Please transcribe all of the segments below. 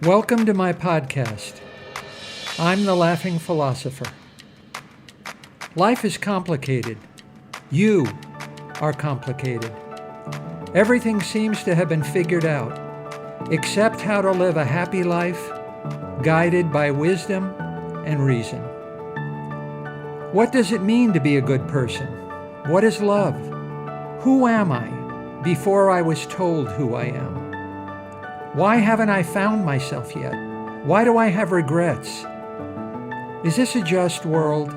Welcome to my podcast. I'm the Laughing Philosopher. Life is complicated. You are complicated. Everything seems to have been figured out, except how to live a happy life, guided by wisdom and reason. What does it mean to be a good person? What is love? Who am I before I was told who I am? Why haven't I found myself yet? Why do I have regrets? Is this a just world?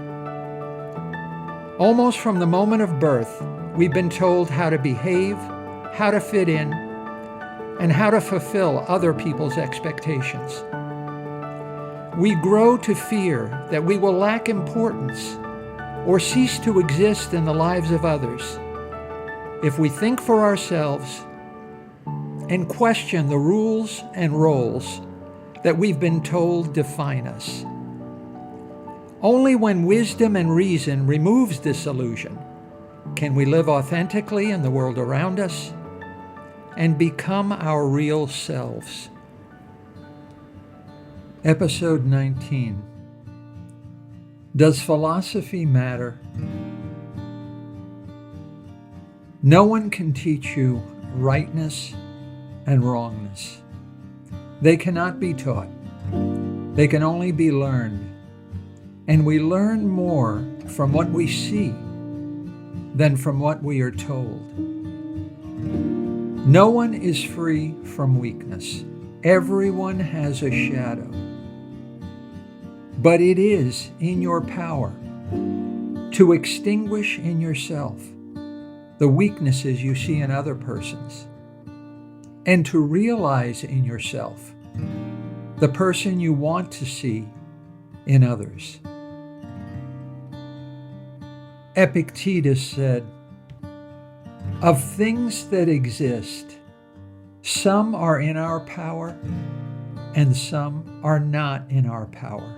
Almost from the moment of birth, we've been told how to behave, how to fit in, and how to fulfill other people's expectations. We grow to fear that we will lack importance or cease to exist in the lives of others if we think for ourselves and question the rules and roles that we've been told define us. Only when wisdom and reason removes this illusion can we live authentically in the world around us and become our real selves. Episode 19. Does philosophy matter? No one can teach you rightness and wrongness. They cannot be taught. They can only be learned. And we learn more from what we see than from what we are told. No one is free from weakness. Everyone has a shadow. But it is in your power to extinguish in yourself the weaknesses you see in other persons, and to realize in yourself the person you want to see in others. Epictetus said, "Of things that exist, some are in our power and some are not in our power.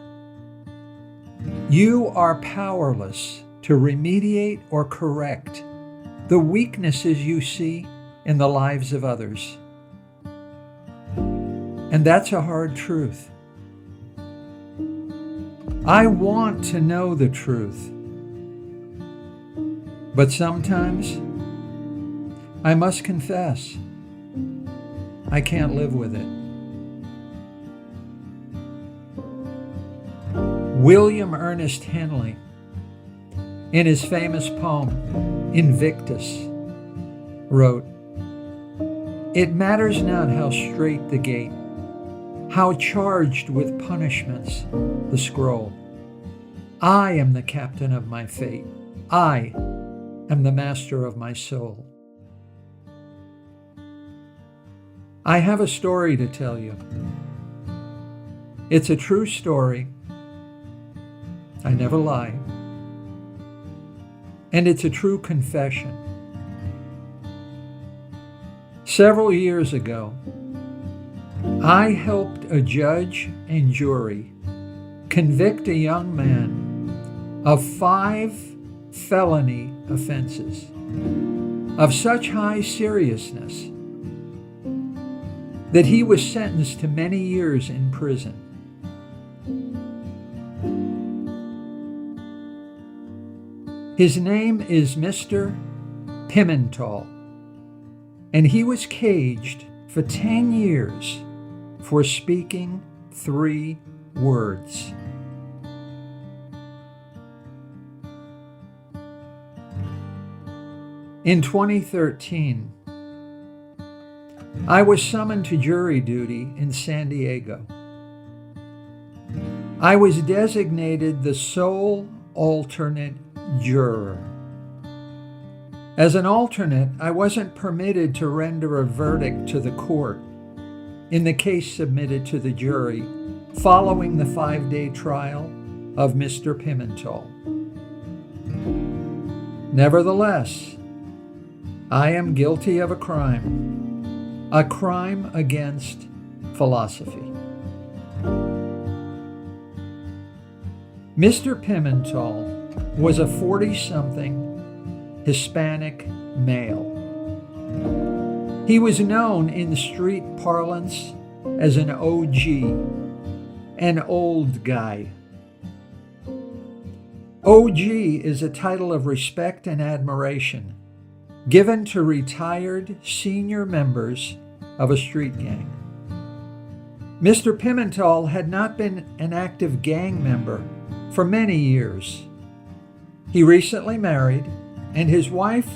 You are powerless to remediate or correct the weaknesses you see in the lives of others." And that's a hard truth. I want to know the truth, but sometimes I must confess I can't live with it. William Ernest Henley, in his famous poem, Invictus, wrote, "It matters not how strait the gate, how charged with punishments the scroll. I am the captain of my fate. I am the master of my soul." I have a story to tell you. It's a true story. I never lie. And it's a true confession. Several years ago, I helped a judge and jury convict a young man of 5 felony offenses of such high seriousness that he was sentenced to many years in prison. His name is Mr. Pimental, and he was caged for 10 years for speaking 3 words. In 2013, I was summoned to jury duty in San Diego. I was designated the sole alternate juror. As an alternate, I wasn't permitted to render a verdict to the court in the case submitted to the jury following the 5-day trial of Mr. Pimental. Nevertheless, I am guilty of a crime against philosophy. Mr. Pimental was a 40-something Hispanic male. He was known in the street parlance as an OG, an old guy. OG is a title of respect and admiration given to retired senior members of a street gang. Mr. Pimental had not been an active gang member for many years. He recently married, and his wife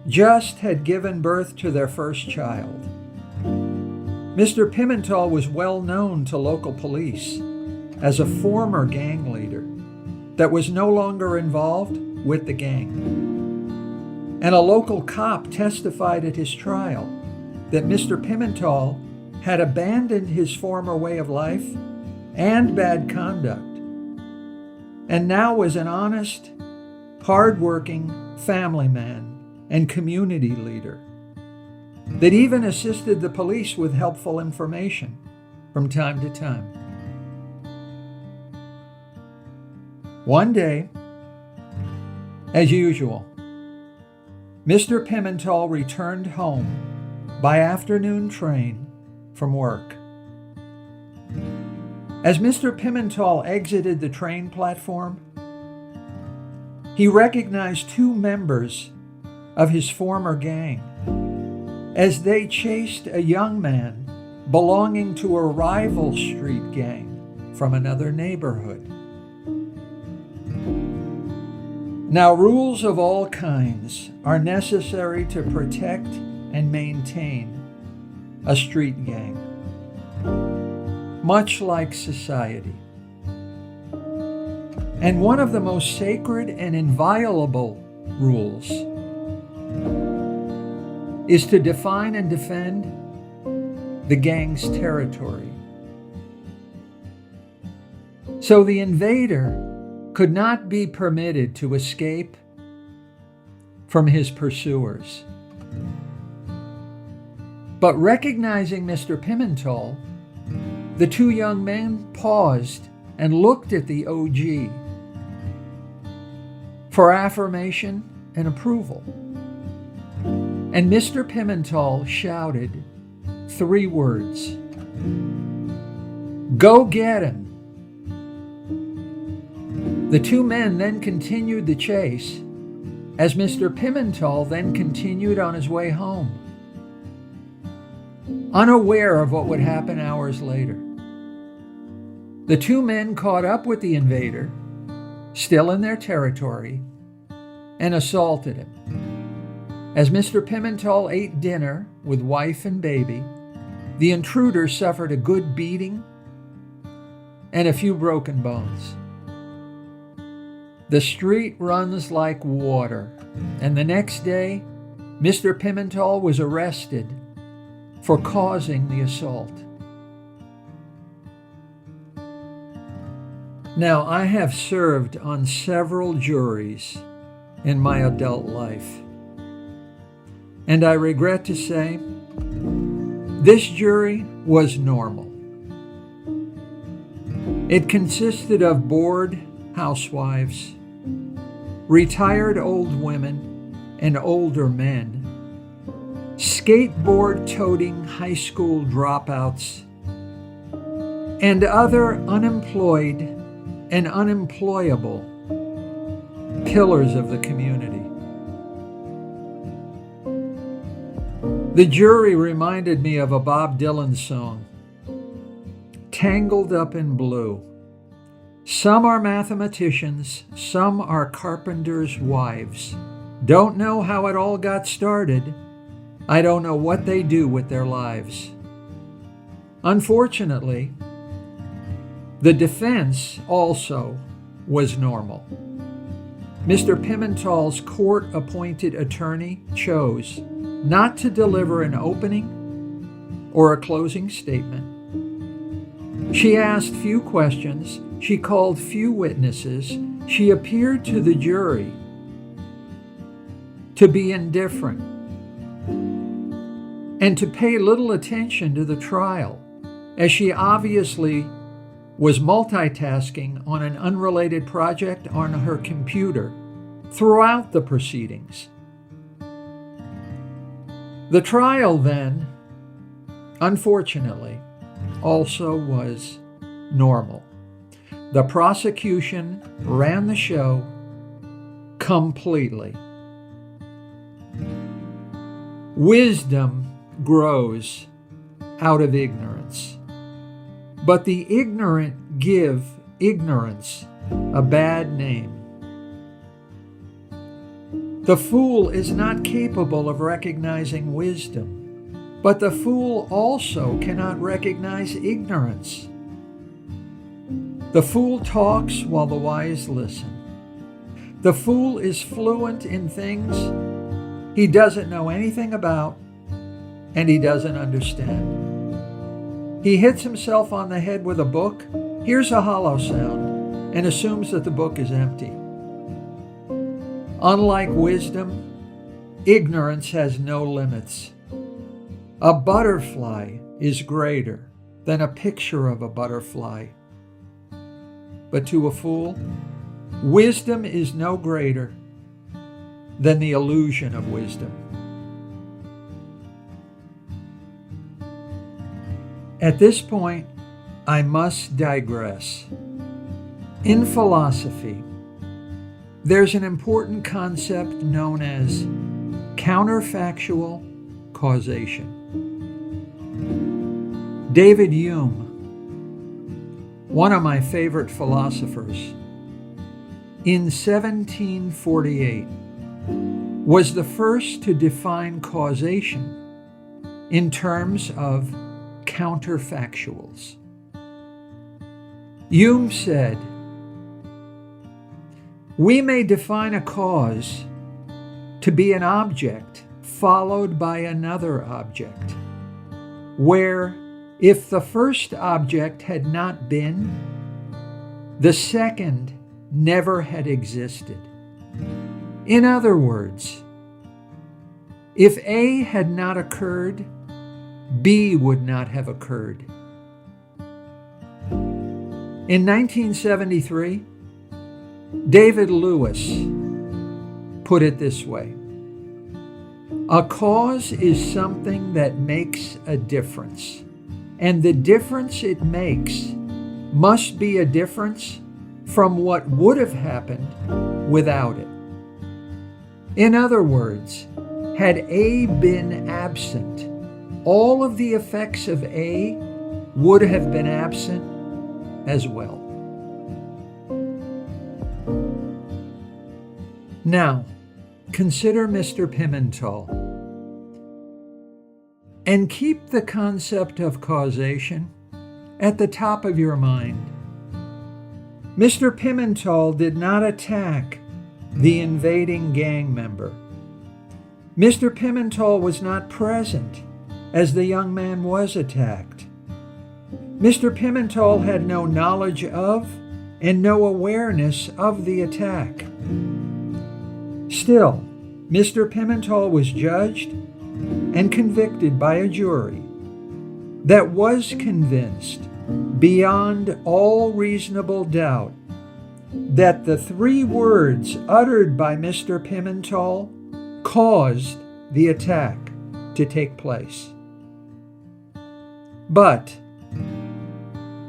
just had given birth to their first child. Mr. Pimental was well known to local police as a former gang leader that was no longer involved with the gang. And a local cop testified at his trial that Mr. Pimental had abandoned his former way of life and bad conduct, and now was an honest, hard-working family man and community leader that even assisted the police with helpful information from time to time. One day, as usual, Mr. Pimental returned home by afternoon train from work. As Mr. Pimental exited the train platform, he recognized two members of his former gang as they chased a young man belonging to a rival street gang from another neighborhood. Now, rules of all kinds are necessary to protect and maintain a street gang, much like society. And one of the most sacred and inviolable rules is to define and defend the gang's territory. So the invader could not be permitted to escape from his pursuers. But recognizing Mr. Pimental, the two young men paused and looked at the OG for affirmation and approval. And Mr. Pimental shouted 3 words: "Go get him." The two men then continued the chase, as Mr. Pimental then continued on his way home, unaware of what would happen hours later. The two men caught up with the invader, still in their territory, and assaulted him. As Mr. Pimental ate dinner with wife and baby, the intruder suffered a good beating and a few broken bones. The street runs like water, and the next day, Mr. Pimental was arrested for causing the assault. Now, I have served on several juries in my adult life, and I regret to say, this jury was normal. It consisted of bored housewives, retired old women and older men, skateboard-toting high school dropouts, and other unemployed and unemployable pillars of the community. The jury reminded me of a Bob Dylan song, "Tangled Up in Blue." Some are mathematicians, some are carpenters' wives. Don't know how it all got started. I don't know what they do with their lives. Unfortunately, the defense also was normal. Mr. Pimental's court-appointed attorney chose not to deliver an opening or a closing statement. She asked few questions. She called few witnesses. She appeared to the jury to be indifferent and to pay little attention to the trial, as she obviously was multitasking on an unrelated project on her computer throughout the proceedings. The trial then, unfortunately, also was normal. The prosecution ran the show completely. Wisdom grows out of ignorance, but the ignorant give ignorance a bad name. The fool is not capable of recognizing wisdom, but the fool also cannot recognize ignorance. The fool talks while the wise listen. The fool is fluent in things he doesn't know anything about and he doesn't understand. He hits himself on the head with a book, hears a hollow sound, and assumes that the book is empty. Unlike wisdom, ignorance has no limits. A butterfly is greater than a picture of a butterfly. But to a fool, wisdom is no greater than the illusion of wisdom. At this point, I must digress. In philosophy, there's an important concept known as counterfactual causation. David Hume, one of my favorite philosophers, in 1748 was the first to define causation in terms of counterfactuals. Hume said, "We may define a cause to be an object followed by another object, where if the first object had not been, the second never had existed. In other words, if A had not occurred, B would not have occurred." In 1973, David Lewis put it this way: "A cause is something that makes a difference, and the difference it makes must be a difference from what would have happened without it." In other words, had A been absent, all of the effects of A would have been absent as well. Now, consider Mr. Pimental and keep the concept of causation at the top of your mind. Mr. Pimental did not attack the invading gang member. Mr. Pimental was not present as the young man was attacked. Mr. Pimental had no knowledge of and no awareness of the attack. Still, Mr. Pimental was judged and convicted by a jury that was convinced beyond all reasonable doubt that the three words uttered by Mr. Pimental caused the attack to take place. But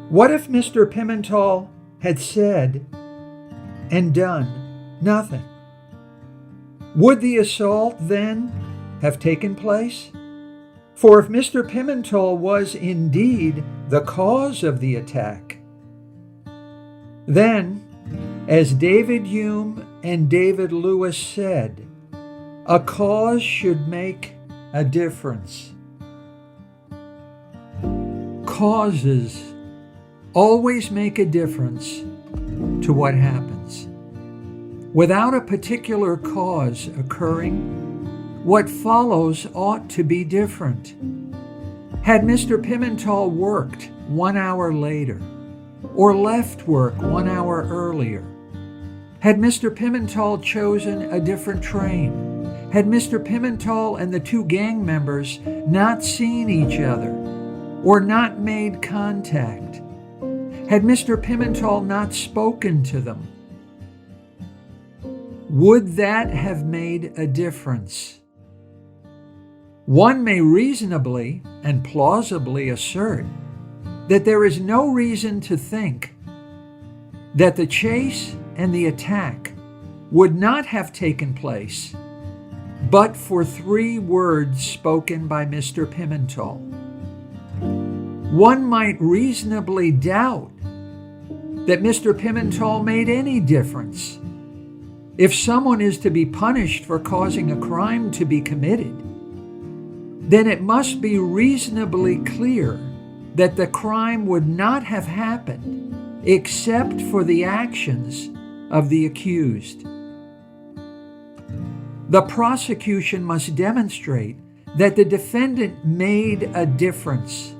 what if Mr. Pimental had said and done nothing? Would the assault then have taken place? For if Mr. Pimental was indeed the cause of the attack, then, as David Hume and David Lewis said, a cause should make a difference. Causes always make a difference to what happens. Without a particular cause occurring, what follows ought to be different. Had Mr. Pimental worked 1 hour later, or left work 1 hour earlier, had Mr. Pimental chosen a different train, had Mr. Pimental and the two gang members not seen each other or not made contact, had Mr. Pimental not spoken to them, would that have made a difference? One may reasonably and plausibly assert that there is no reason to think that the chase and the attack would not have taken place but for 3 words spoken by Mr. Pimental. One might reasonably doubt that Mr. Pimental made any difference. If someone is to be punished for causing a crime to be committed, then it must be reasonably clear that the crime would not have happened except for the actions of the accused. The prosecution must demonstrate that the defendant made a difference,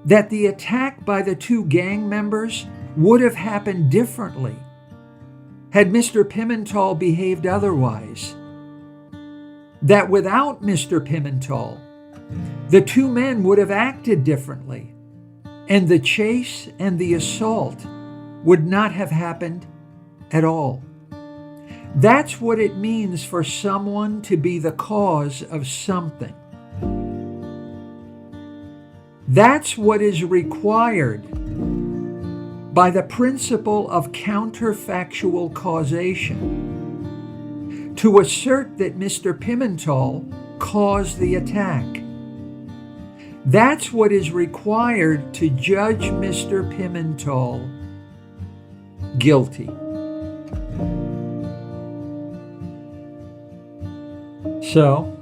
that the attack by the 2 gang members would have happened differently had Mr. Pimental behaved otherwise, that without Mr. Pimental, the 2 men would have acted differently, and the chase and the assault would not have happened at all. That's what it means for someone to be the cause of something. That's what is required by the principle of counterfactual causation to assert that Mr. Pimental caused the attack. That's what is required to judge Mr. Pimental guilty. So,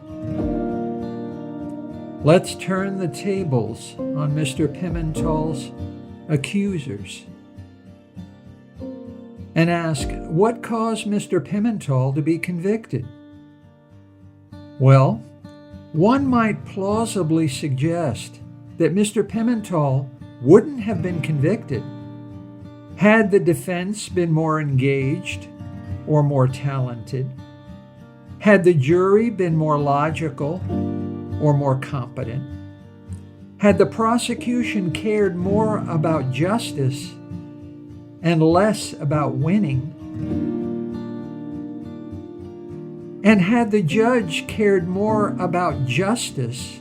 let's turn the tables on Mr. Pimental's accusers and ask, what caused Mr. Pimental to be convicted? Well, one might plausibly suggest that Mr. Pimental wouldn't have been convicted had the defense been more engaged or more talented, had the jury been more logical or more competent, had the prosecution cared more about justice and less about winning, and had the judge cared more about justice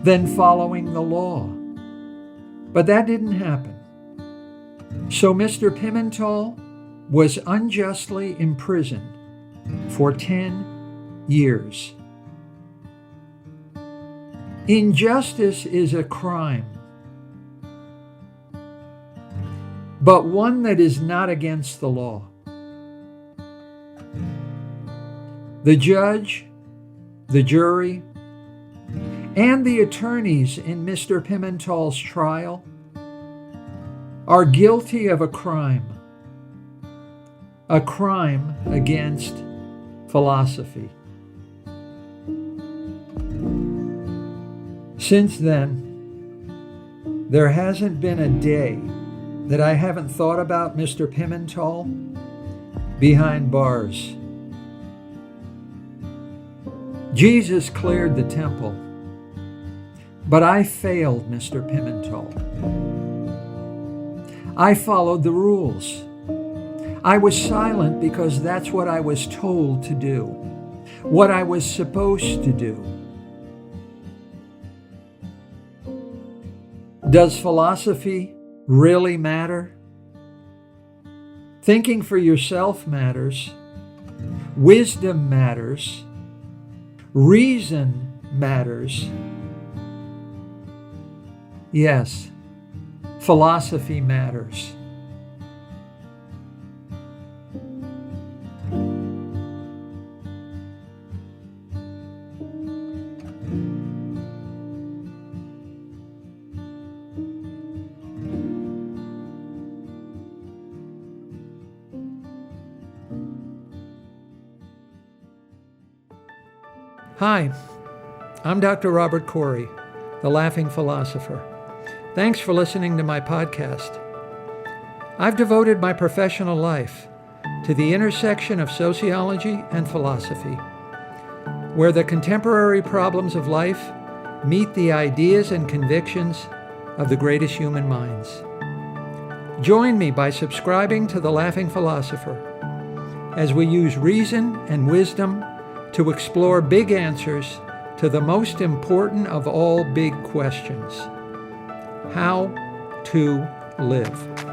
than following the law. But that didn't happen. So Mr. Pimental was unjustly imprisoned for 10 years. Injustice is a crime, but one that is not against the law. The judge, the jury, and the attorneys in Mr. Pimental's trial are guilty of a crime against philosophy. Since then, there hasn't been a day that I haven't thought about Mr. Pimental behind bars. Jesus cleared the temple, but I failed Mr. Pimental. I followed the rules. I was silent because that's what I was told to do, what I was supposed to do. Does philosophy really matter? Thinking for yourself matters. Wisdom matters. Reason matters. Yes, philosophy matters. Hi, I'm Dr. Robert Corey, the Laughing Philosopher. Thanks for listening to my podcast. I've devoted my professional life to the intersection of sociology and philosophy, where the contemporary problems of life meet the ideas and convictions of the greatest human minds. Join me by subscribing to the Laughing Philosopher as we use reason and wisdom to explore big answers to the most important of all big questions: how to live.